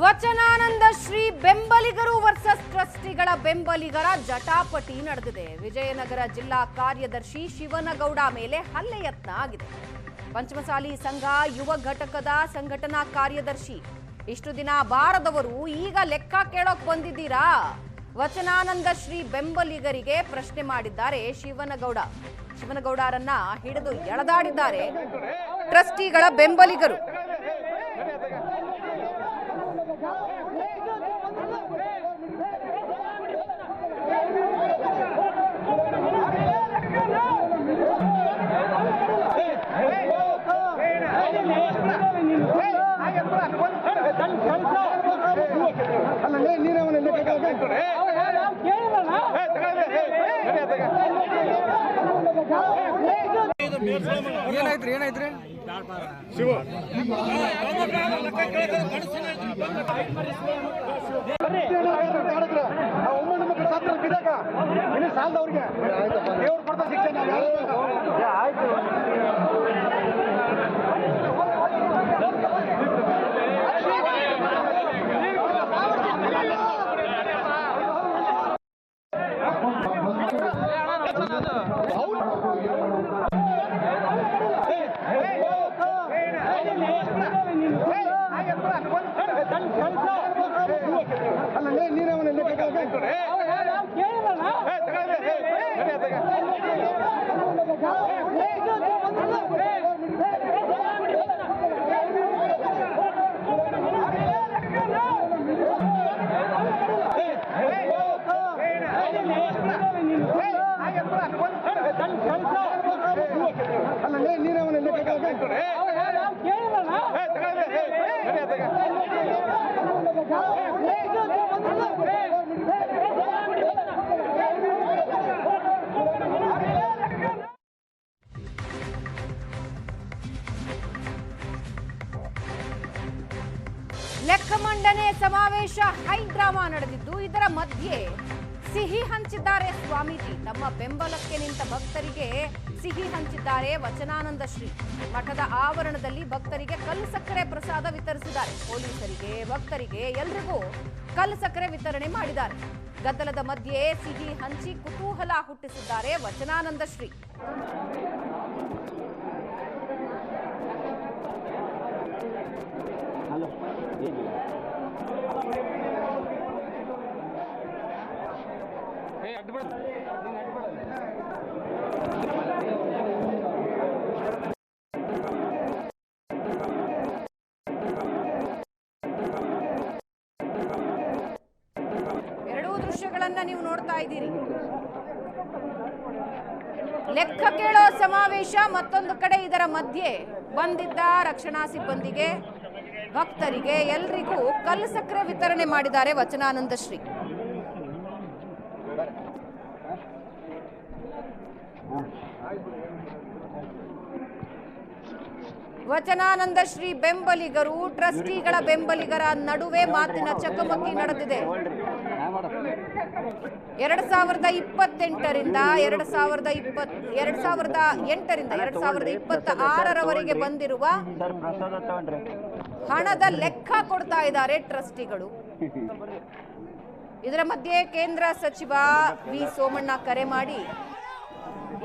ವಚನಾನಂದ ಶ್ರೀ ಬೆಂಬಲಿಗರು ವರ್ಸಸ್ ಟ್ರಸ್ಟಿಗಳ ಬೆಂಬಲಿಗರ ಜಟಾಪಟಿ ನಡೆದಿದೆ. ವಿಜಯನಗರ ಜಿಲ್ಲಾ ಕಾರ್ಯದರ್ಶಿ ಶಿವನಗೌಡ ಮೇಲೆ ಹಲ್ಲೆ ಯತ್ನ ಆಗಿದೆ. ಪಂಚಮಸಾಲಿ ಸಂಘ ಯುವ ಘಟಕದ ಸಂಘಟನಾ ಕಾರ್ಯದರ್ಶಿ, ಇಷ್ಟು ದಿನ ಬಾರದವರು ಈಗ ಲೆಕ್ಕ ಕೇಳೋಕ್ ಬಂದಿದ್ದೀರಾ? ವಚನಾನಂದ ಶ್ರೀ ಬೆಂಬಲಿಗರಿಗೆ ಪ್ರಶ್ನೆ ಮಾಡಿದ್ದಾರೆ ಶಿವನಗೌಡರನ್ನ ಹಿಡಿದು ಎಳೆದಾಡಿದ್ದಾರೆ ಟ್ರಸ್ಟಿಗಳ ಬೆಂಬಲಿಗರು. ಏನಾಯ್ತ್ರಿ ಶಿವ ಸಾಲದವ್ರಿಗೆ ದೇವ್ರು ಕೊಡ್ತಾ ಶಿಕ್ಷೆ ಆಯ್ತು. ಲೆಕ್ಕ ಮಂಡನೆ ಸಮಾವೇಶ ಹೈ ಡ್ರಾಮಾ ನಡೆದಿದ್ದು, ಇದರ ಮಧ್ಯೆ ಸಿಹಿ ಹಂಚಿದ್ದಾರೆ ಸ್ವಾಮೀಜಿ. ತಮ್ಮ ಬೆಂಬಲಕ್ಕೆ ನಿಂತ ಭಕ್ತರಿಗೆ ಸಿಹಿ ಹಂಚಿದ್ದಾರೆ ವಚನಾನಂದ ಶ್ರೀ. ಮಠದ ಆವರಣದಲ್ಲಿ ಭಕ್ತರಿಗೆ ಕಲ್ಲು ಸಕ್ಕರೆ ಪ್ರಸಾದ ವಿತರಿಸಿದ್ದಾರೆ. ಪೊಲೀಸರಿಗೆ, ಭಕ್ತರಿಗೆ ಎಲ್ರಿಗೂ ಕಲ್ಲು ಸಕ್ಕರೆ ವಿತರಣೆ ಮಾಡಿದ್ದಾರೆ. ಗದ್ದಲದ ಮಧ್ಯೆ ಸಿಹಿ ಹಂಚಿ ಕುತೂಹಲ ಹುಟ್ಟಿಸಿದ್ದಾರೆ ವಚನಾನಂದ ಶ್ರೀ. ಎರಡೂ ದೃಶ್ಯಗಳನ್ನ ನೀವು ನೋಡ್ತಾ ಇದ್ದೀರಿ. ಲೆಕ್ಕ ಕೇಳೋ ಸಮಾವೇಶ, ಮತ್ತೊಂದು ಕಡೆ ಇದರ ಮಧ್ಯೆ ಬಂದಿದ್ದ ರಕ್ಷಣಾ ಸಿಬ್ಬಂದಿಗೆ, ಭಕ್ತರಿಗೆ ಎಲ್ರಿಗೂ ಕಲ್ಲು ಸಕ್ಕರೆ ವಿತರಣೆ ಮಾಡಿದ್ದಾರೆ ವಚನಾನಂದ ಶ್ರೀ. ವಚನಾನಂದ ಶ್ರೀ ಬೆಂಬಲಿಗರು, ಟ್ರಸ್ಟಿಗಳ ಬೆಂಬಲಿಗರ ನಡುವೆ ಮಾತಿನ ಚಕಮಕಿ ನಡೆದಿದೆ. 2028ರಿಂದ 2026ರವರೆಗೆ ಬಂದಿರುವ ಹಣದ ಲೆಕ್ಕ ಕೊಡ್ತಾ ಇದ್ದಾರೆ ಟ್ರಸ್ಟಿಗಳು. ಇದರ ಮಧ್ಯೆ ಕೇಂದ್ರ ಸಚಿವ ವಿ ಸೋಮಣ್ಣ ಕರೆ ಮಾಡಿ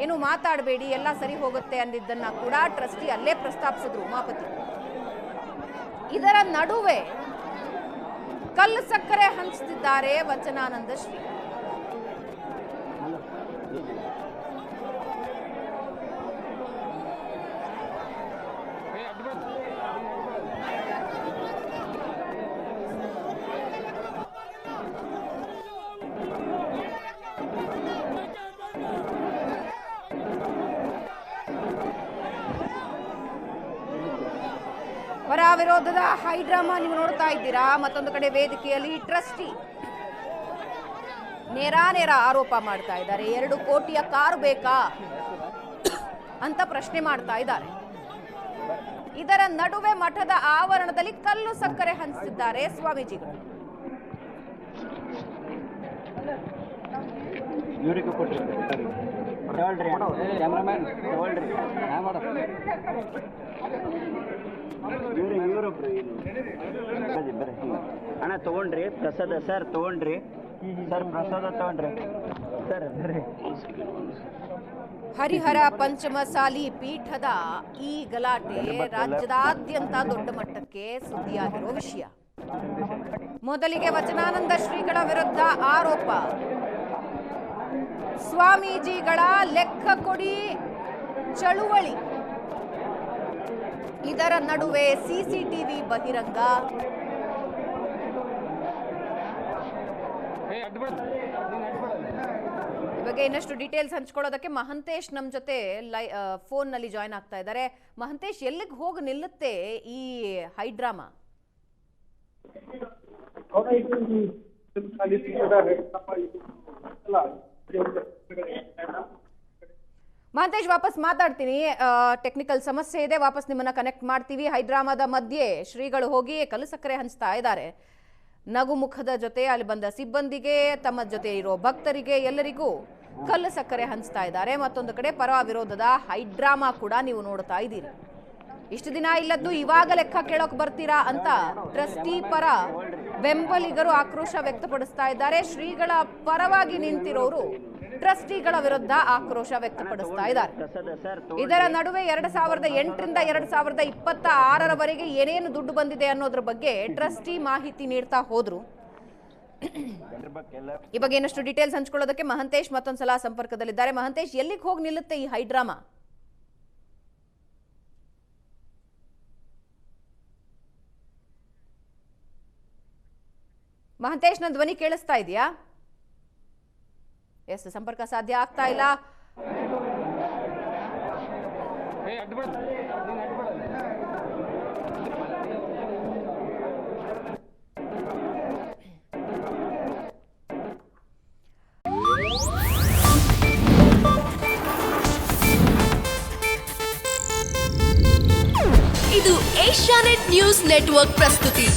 ಏನು ಮಾತಾಡಬೇಡಿ, ಎಲ್ಲ ಸರಿ ಹೋಗುತ್ತೆ ಅಂದಿದ್ದನ್ನ ಕೂಡ ಟ್ರಸ್ಟಿ ಅಲ್ಲೇ ಪ್ರಸ್ತಾಪಿಸಿದ್ರು ಉಮಾಪತಿ. ಇದರ ನಡುವೆ ಕಲ್ಲು ಸಕ್ಕರೆ ಹಂಚುತ್ತಿದ್ದಾರೆ ವಚನಾನಂದ ಶ್ರೀ. ಪರ ವಿರೋಧದ ಹೈ ಡ್ರಾಮಾ ನೀವು ನೋಡ್ತಾ ಇದ್ದೀರಾ. ಮತ್ತೊಂದು ಕಡೆ ವೇದಿಕೆಯಲ್ಲಿ ಟ್ರಸ್ಟಿ ನೇರ ಆರೋಪ ಮಾಡ್ತಾ ಇದ್ದಾರೆ. 2 ಕೋಟಿಯ ಕಾರು ಬೇಕಾ ಅಂತ ಪ್ರಶ್ನೆ ಮಾಡ್ತಾ ಇದ್ದಾರೆ. ಇದರ ನಡುವೆ ಮಠದ ಆವರಣದಲ್ಲಿ ಕಲ್ಲು ಸಕ್ಕರೆ ಹಂಚಿದ್ದಾರೆ ಸ್ವಾಮೀಜಿಗಳು. ಕ್ಯಾಮ್ರಾಮನ್ ಅಣ್ಣ ತಗೊಂಡ್ರಿ ಪ್ರಸಾದ ಸರ್, ತಗೊಂಡ್ರಿ ಸರ್, ಪ್ರಸಾದ ತಗೊಂಡ್ರಿ ಸರ್. ಹರಿಹರ ಪಂಚಮಸಾಲಿ ಪೀಠದ ಈ ಗಲಾಟೆ ರಾಜ್ಯದಾದ್ಯಂತ ದೊಡ್ಡ ಮಟ್ಟಕ್ಕೆ ಸುದ್ದಿಯಾಗಿರೋ ವಿಷಯ. ಮೊದಲಿಗೆ ವಚನಾನಂದ ಶ್ರೀಗಳ ವಿರುದ್ಧ ಆರೋಪ, ಸ್ವಾಮೀಜಿಗಳ ಲೆಕ್ಕ ಕೊಡಿ ಚಳುವಳಿ, ಇದರ ನಡುವೆ ಸಿಸಿಟಿವಿ ಬಹಿರಂಗ. ಈ ಬಗ್ಗೆ ಇನ್ನಷ್ಟು ಡೀಟೇಲ್ಸ್ ಹಂಚ್ಕೊಳ್ಳೋದಕ್ಕೆ ಮಹಂತೇಶ್ ನಮ್ಮ ಜೊತೆ ಫೋನ್ ನಲ್ಲಿ ಜಾಯ್ನ್ ಆಗ್ತಾ ಇದ್ದಾರೆ. ಮಹಂತೇಶ್, ಎಲ್ಲಿಗೆ ಹೋಗಿ ನಿಲ್ಲುತ್ತೆ ಈ ಹೈಡ್ರಾಮಾ? ಮಹಂತೇಶ್, ವಾಪಸ್ ಮಾತಾಡ್ತೀನಿ, ಟೆಕ್ನಿಕಲ್ ಸಮಸ್ಯೆ ಇದೆ, ವಾಪಸ್ ನಿಮ್ಮನ್ನ ಕನೆಕ್ಟ್ ಮಾಡ್ತೀವಿ. ಹೈಡ್ರಾಮಾದ ಮಧ್ಯೆ ಶ್ರೀಗಳು ಹೋಗಿ ಕಲ್ಲು ಸಕ್ಕರೆ ಹಂಚ್ತಾ ಇದ್ದಾರೆ. ನಗುಮುಖದ ಜೊತೆ ಅಲ್ಲಿ ಬಂದ ಸಿಬ್ಬಂದಿಗೆ, ತಮ್ಮ ಜೊತೆ ಇರೋ ಭಕ್ತರಿಗೆ ಎಲ್ಲರಿಗೂ ಕಲ್ಲು ಸಕ್ಕರೆ ಹಂಚ್ತಾ ಇದ್ದಾರೆ. ಮತ್ತೊಂದು ಕಡೆ ಪರ ವಿರೋಧದ ಹೈಡ್ರಾಮಾ ಕೂಡ ನೀವು ನೋಡ್ತಾ ಇದ್ದೀರಿ. ಇಷ್ಟು ದಿನ ಇಲ್ಲದ್ದು ಇವಾಗ ಲೆಕ್ಕ ಕೇಳೋಕ್ ಬರ್ತೀರಾ ಅಂತ ಟ್ರಸ್ಟಿ ಪರ ಬೆಂಬಲಿಗರು ಆಕ್ರೋಶ ವ್ಯಕ್ತಪಡಿಸ್ತಾ ಇದ್ದಾರೆ. ಶ್ರೀಗಳ ಪರವಾಗಿ ನಿಂತಿರೋರು ಟ್ರಸ್ಟಿಗಳ ವಿರುದ್ಧ ಆಕ್ರೋಶ ವ್ಯಕ್ತಪಡಿಸ್ತಾ ಇದ್ದಾರೆ. ಇದರ ನಡುವೆ 2008ರಿಂದ 2026ರವರೆಗೆ ಏನೇನು ದುಡ್ಡು ಬಂದಿದೆ ಅನ್ನೋದ್ರ ಬಗ್ಗೆ ಟ್ರಸ್ಟಿ ಮಾಹಿತಿ ನೀಡ್ತಾ ಹೋದ್ರು. ಈ ಬಗ್ಗೆ ಇನ್ನಷ್ಟು ಡೀಟೇಲ್ಸ್ ಹಂಚ್ಕೊಳ್ಳೋದಕ್ಕೆ ಮಹಂತೇಶ್ ಮತ್ತೊಂದ್ಸಲ ಸಂಪರ್ಕದಲ್ಲಿದ್ದಾರೆ. ಮಹಂತೇಶ್, ಎಲ್ಲಿಗೆ ಹೋಗಿ ನಿಲ್ಲುತ್ತೆ ಈ ಹೈಡ್ರಾಮಾ? ಮಹಂತೇಶ್, ನನ್ನ ಧ್ವನಿ ಕೇಳಿಸ್ತಾ ಇದೆಯಾ? ಎಸ್, ಸಂಪರ್ಕ ಸಾಧ್ಯ ಆಗ್ತಾ ಇಲ್ಲ. ಇದು ಏಷ್ಯಾನೆಟ್ ನ್ಯೂಸ್ ನೆಟ್ವರ್ಕ್ ಪ್ರಸ್ತುತಿ.